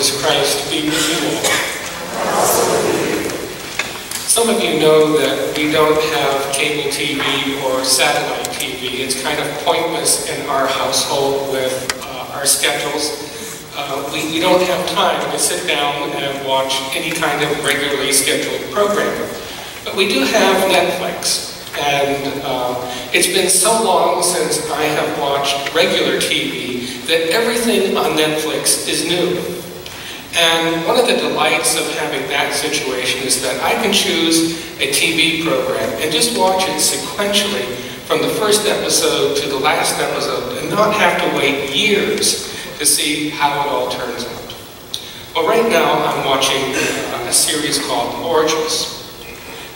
Jesus Christ be with you all. Some of you know that we don't have cable TV or satellite TV. It's kind of pointless in our household with our schedules. We don't have time to sit down and watch any kind of regularly scheduled program. But we do have Netflix. And it's been so long since I have watched regular TV that everything on Netflix is new. And one of the delights of having that situation is that I can choose a TV program and just watch it sequentially from the first episode to the last episode and not have to wait years to see how it all turns out. Well, right now I'm watching a series called Borgias.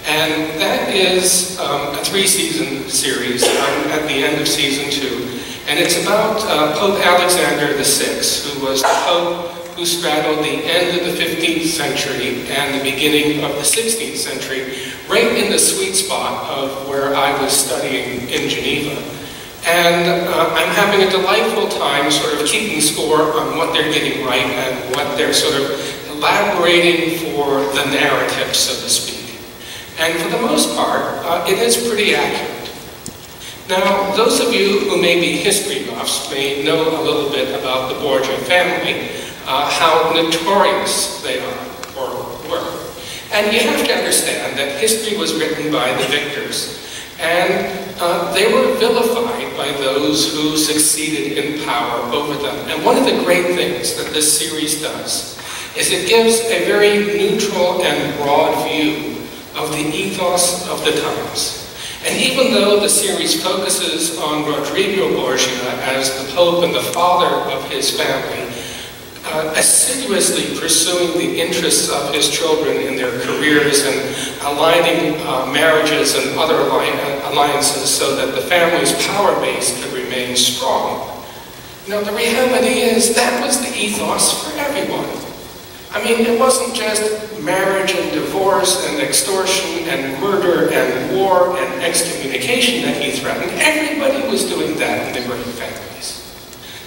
And that is a 3-season series. I'm at the end of season 2. And it's about Pope Alexander VI, who was the Pope who straddled the end of the 15th century and the beginning of the 16th century, right in the sweet spot of where I was studying in Geneva. And I'm having a delightful time sort of keeping score on what they're getting right and what they're sort of elaborating for the narrative, so to speak. And for the most part, it is pretty accurate. Now, those of you who may be history buffs may know a little bit about the Borgia family, how notorious they are, or were. And you have to understand that history was written by the victors, and they were vilified by those who succeeded in power over them. And one of the great things that this series does is it gives a very neutral and broad view of the ethos of the times. And even though the series focuses on Rodrigo Borgia as the Pope and the father of his family, assiduously pursuing the interests of his children in their careers and aligning marriages and other alliances so that the family's power base could remain strong. Now, the reality is that was the ethos for everyone. I mean, it wasn't just marriage and divorce and extortion and murder and war and excommunication that he threatened. Everybody was doing that in the great families.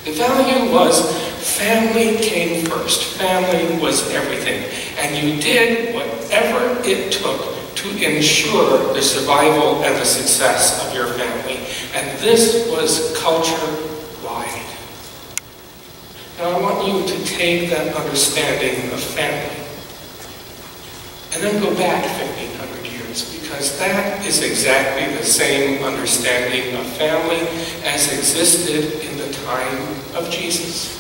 The value was family came first. Family was everything. And you did whatever it took to ensure the survival and the success of your family. And this was culture-wide. Now, I want you to take that understanding of family and then go back 1,500 years, because that is exactly the same understanding of family as existed in the time of Jesus.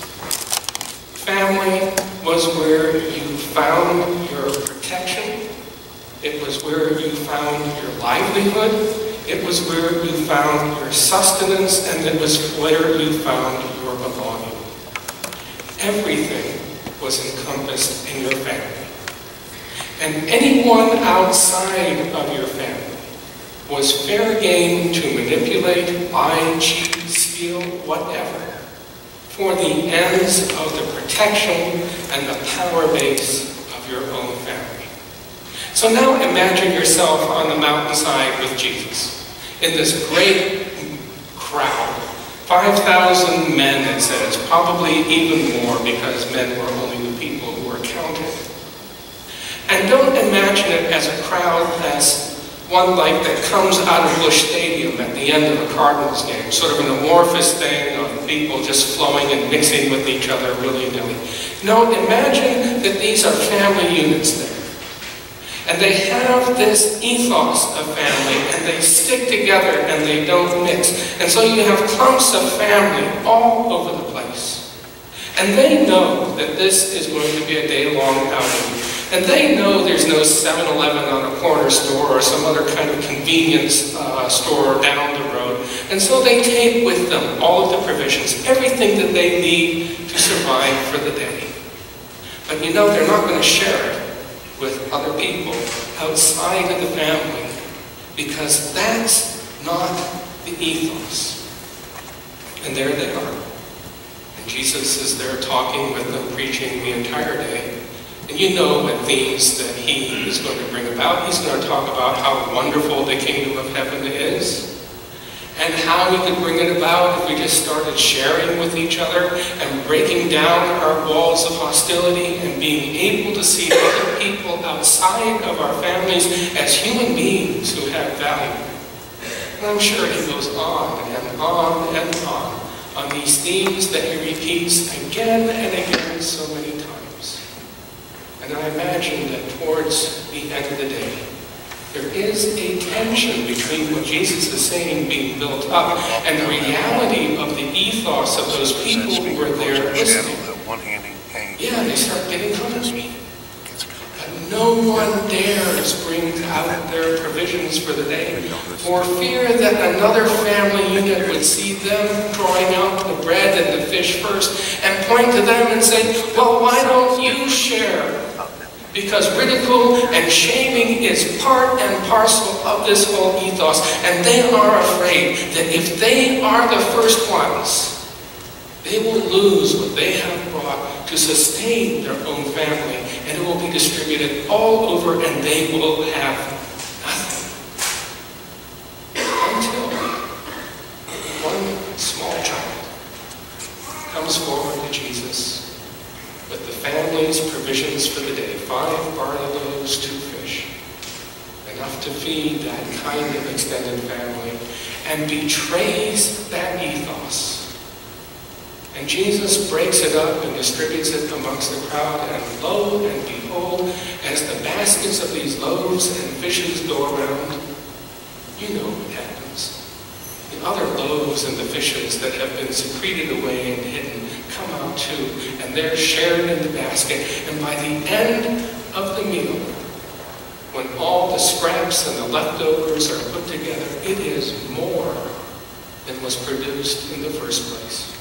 Family was where you found your protection. It was where you found your livelihood. It was where you found your sustenance, and it was where you found your belonging. Everything was encompassed in your family. And anyone outside of your family was fair game to manipulate, lie, cheat, steal, whatever, for the ends of the protection and the power base of your own family. So now imagine yourself on the mountainside with Jesus, in this great crowd. 5,000 men, it says, probably even more, because men were only the people who were counted. And don't imagine it as a crowd that's one like that comes out of Busch Stadium at the end of a Cardinals game, sort of an amorphous thing of people just flowing and mixing with each other willy-nilly. No, imagine that these are family units there. And they have this ethos of family, and they stick together and they don't mix. And so you have clumps of family all over the place. And they know that this is going to be a day-long outing. And they know there's no 7-Eleven on a corner store or some other kind of convenience store down the road. And so they take with them all of the provisions, everything that they need to survive for the day. But you know, they're not going to share it with other people outside of the family, because that's not the ethos. And there they are. And Jesus is there talking with them, preaching the entire day. And you know what themes that he is going to bring about. He's going to talk about how wonderful the kingdom of heaven is. and how we could bring it about if we just started sharing with each other and breaking down our walls of hostility and being able to see other people outside of our families as human beings who have value. And I'm sure he goes on and on and on these themes that he repeats again and again so many times. And I imagine that towards the end of the day, there is a tension between what Jesus is saying being built up and the reality of the ethos of those people who were there listening. Yeah, they start getting hungry. But no one dares bring out their provisions for the day for fear that another family unit would see them drawing out the bread and the fish first and point to them and say, well, why don't you share? Because ridicule and shaming is part and parcel of this whole ethos. And they are afraid that if they are the first ones, they will lose what they have brought to sustain their own family. And it will be distributed all over and they will have nothing. Until one small child comes forward to Jesus with the family's provisions for the day, 5 barley loaves, 2 fish, enough to feed that kind of extended family, and betrays that ethos. And Jesus breaks it up and distributes it amongst the crowd, and lo and behold, as the baskets of these loaves and fishes go around, you know what happens. The other loaves and the fishes that have been secreted away and hidden come out too, and they're shared in the basket. And by the end of the meal, when all the scraps and the leftovers are put together, it is more than was produced in the first place.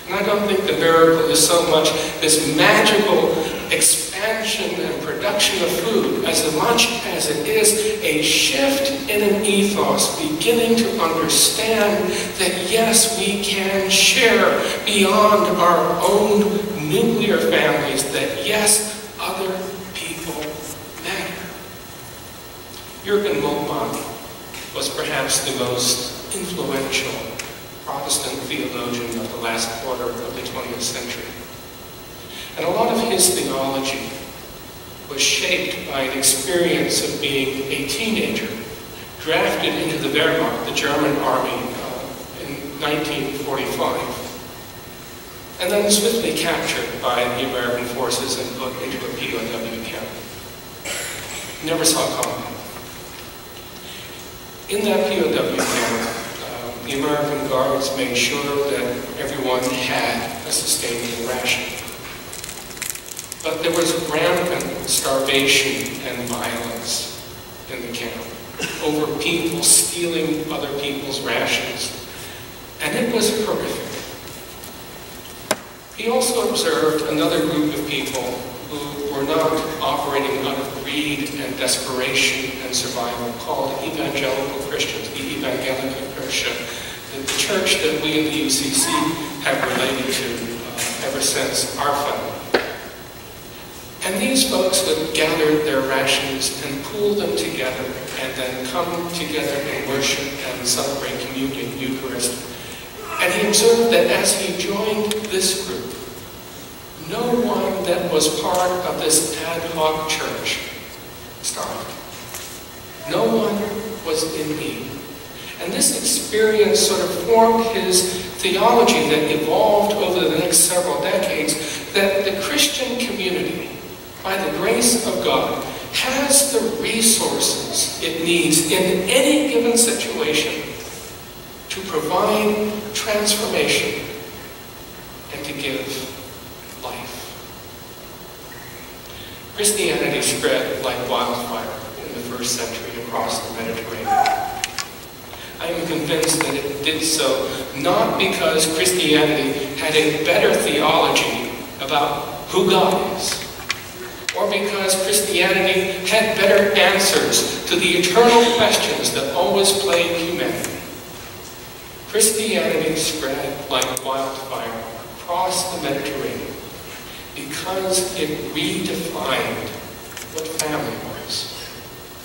And I don't think the miracle is so much this magical expansion and production of food as much as it is a shift in an ethos, beginning to understand that yes, we can share beyond our own nuclear families, that yes, other people matter. Jürgen Moltmann was perhaps the most influential Protestant theologian of the last quarter of the 20th century. And a lot of his theology was shaped by an experience of being a teenager, drafted into the Wehrmacht, the German army, in 1945, and then swiftly captured by the American forces and put into a POW camp. Never saw combat. In that POW camp, the American guards made sure that everyone had a sustainable ration. But there was rampant starvation and violence in the camp over people stealing other people's rations. And it was horrific. He also observed another group of people who were not operating out of greed and desperation and survival, called evangelical Christians, the Evangelische Kirche, the church that we in the UCC have related to ever since our founding. And these folks would gather their rations and pool them together and then come together and worship and celebrate communion, Eucharist. And he observed that as he joined this group, no one that was part of this ad hoc church starved. No one was in need. And this experience sort of formed his theology that evolved over the next several decades, that the Christian community, by the grace of God, has the resources it needs in any given situation to provide transformation and to give life. Christianity spread like wildfire in the first century across the Mediterranean. I am convinced that it did so not because Christianity had a better theology about who God is, or because Christianity had better answers to the eternal questions that always plague humanity. Christianity spread like wildfire across the Mediterranean because it redefined what family was.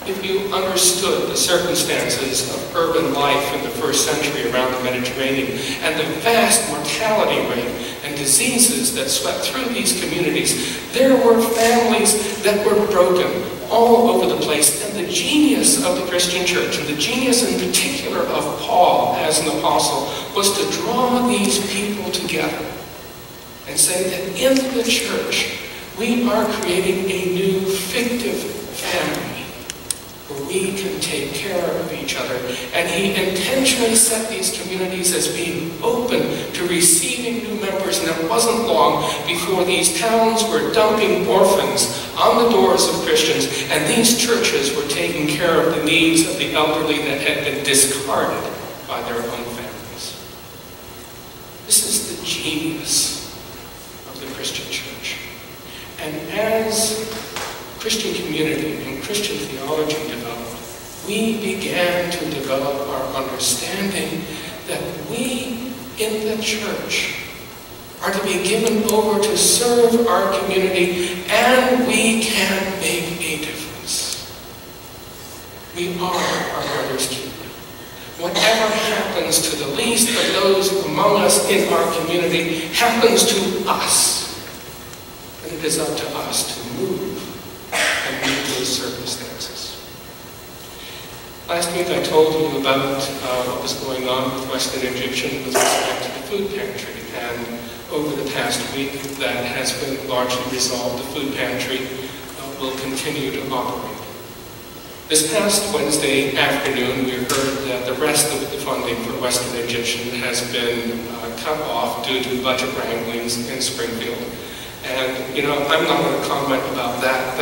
if you understood the circumstances of urban life in the first century around the Mediterranean and the vast mortality rate and diseases that swept through these communities, there were families that were broken all over the place. And the genius of the Christian church, and the genius in particular of Paul as an apostle, was to draw these people together and say that in the church we are creating a new fictive family where we can take care of each other. And he intentionally set these communities as being open to receiving new members, and it wasn't long before these towns were dumping orphans on the doors of Christians, and these churches were taking care of the needs of the elderly that had been discarded by their own families. This is the genius of the Christian church. And as Christian community and Christian theology developed, we began to develop our understanding that we in the church are to be given over to serve our community, and we can make a difference. We are our brother's keeper. Whatever happens to the least of those among us in our community happens to us. And it is up to us to move and meet those circumstances. Last week I told you about what was going on with Western Egyptian with respect to the food pantry. And over the past week that has been largely resolved. The food pantry will continue to operate. This past Wednesday afternoon we heard that the rest of the funding for Western Egyptian has been cut off due to budget wranglings in Springfield. And, you know, I'm not going to comment about that.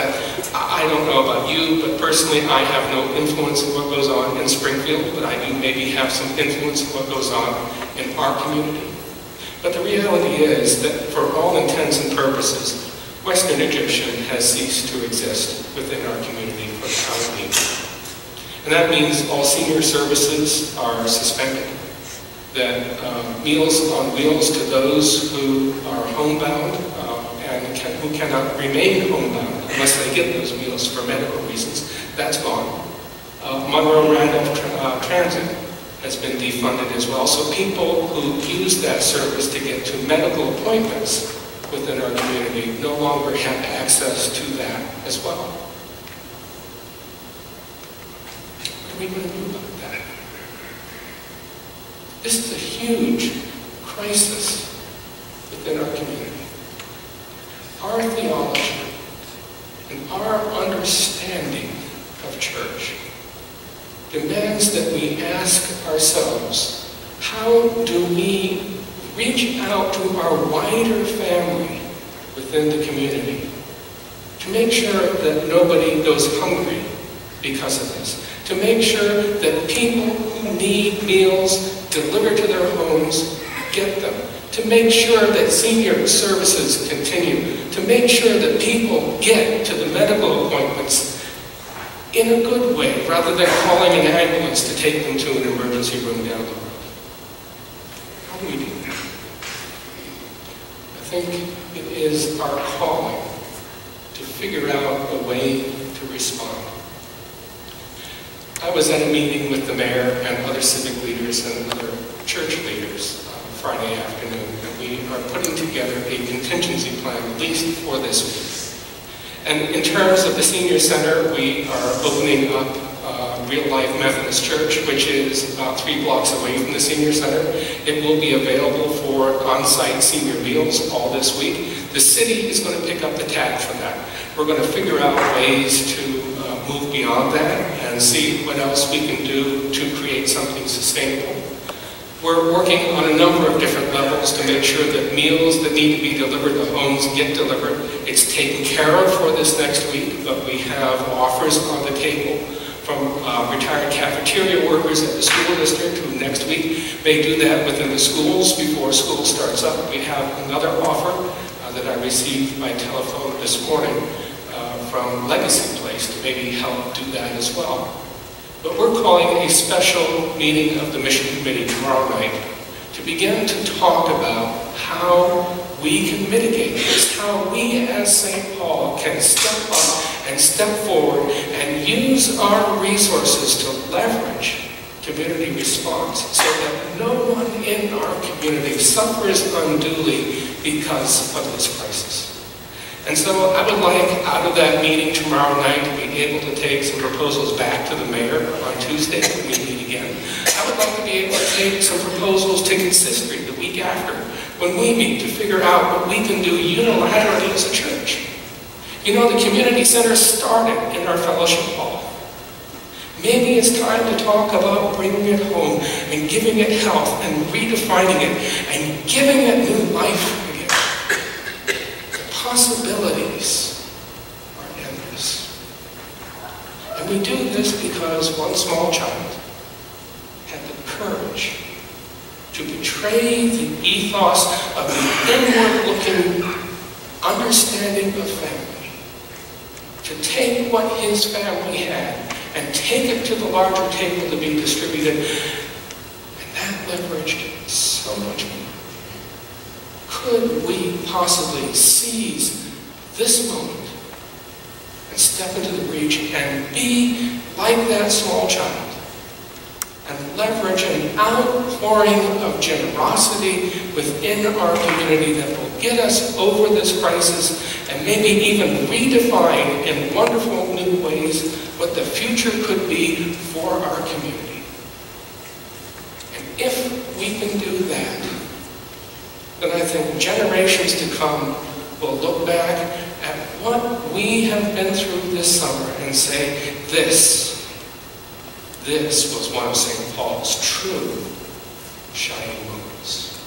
I don't know about you, but personally I have no influence in what goes on in Springfield, but I do maybe have some influence in what goes on in our community. But the reality is that for all intents and purposes, Western Egyptian has ceased to exist within our community for the time being. And that means all senior services are suspended, that Meals on Wheels to those who are homebound and who cannot remain homebound unless they get those meals for medical reasons, that's gone. Monroe Randolph Transit has been defunded as well, so people who use that service to get to medical appointments within our community no longer have access to that as well. What are we going to do about that? This is a huge crisis within our community. Our theology and our understanding of church demands that we ask ourselves, how do we reach out to our wider family within the community to make sure that nobody goes hungry because of this, to make sure that people who need meals delivered to their homes get them, to make sure that senior services continue, to make sure that people get to the medical appointments in a good way, rather than calling an ambulance to take them to an emergency room down the road. How do we do that? I think it is our calling to figure out a way to respond. I was at a meeting with the mayor and other civic leaders and other church leaders Friday afternoon, and we are putting together a contingency plan, at least for this week. And in terms of the senior center, we are opening up Real Life Methodist Church, which is about 3 blocks away from the senior center. It will be available for on-site senior meals all this week. The city is going to pick up the tab for that. We're going to figure out ways to move beyond that and see what else we can do to create something sustainable. We're working on a number of different levels to make sure that meals that need to be delivered to homes get delivered. It's taken care of for this next week, but we have offers on the table from retired cafeteria workers at the school district who next week may do that within the schools before school starts up. We have another offer that I received by telephone this morning from Legacy Place to maybe help do that as well. But we're calling a special meeting of the Mission Committee tomorrow night to begin to talk about how we can mitigate this, how we as St. Paul can step up and step forward and use our resources to leverage community response so that no one in our community suffers unduly because of this crisis. And so I would like, out of that meeting tomorrow night, to be able to take some proposals back to the mayor on Tuesday when we meet again. I would like to be able to take some proposals to Consistory the week after when we meet to figure out what we can do unilaterally as a church. You know, the community center started in our fellowship hall. Maybe it's time to talk about bringing it home and giving it health and redefining it and giving it new life again. The possibilities are endless. And we do this because one small child had the courage to betray the ethos of the inward-looking understanding of family, to take what his family had and take it to the larger table to be distributed. And that leveraged so much more. Could we possibly seize this moment and step into the breach and be like that small child and leverage an outpouring of generosity within our community that will get us over this crisis and maybe even redefine in wonderful new ways what the future could be for our community. And if we can do that, then I think generations to come will look back at what we have been through this summer and say, this was one of St. Paul's true shining moments.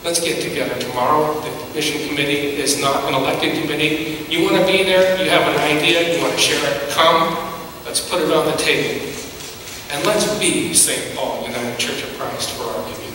Let's get together tomorrow. The mission committee is not an elected committee. You want to be there, you have an idea, you want to share it, come. Let's put it on the table. And let's be St. Paul United Church of Christ for our community.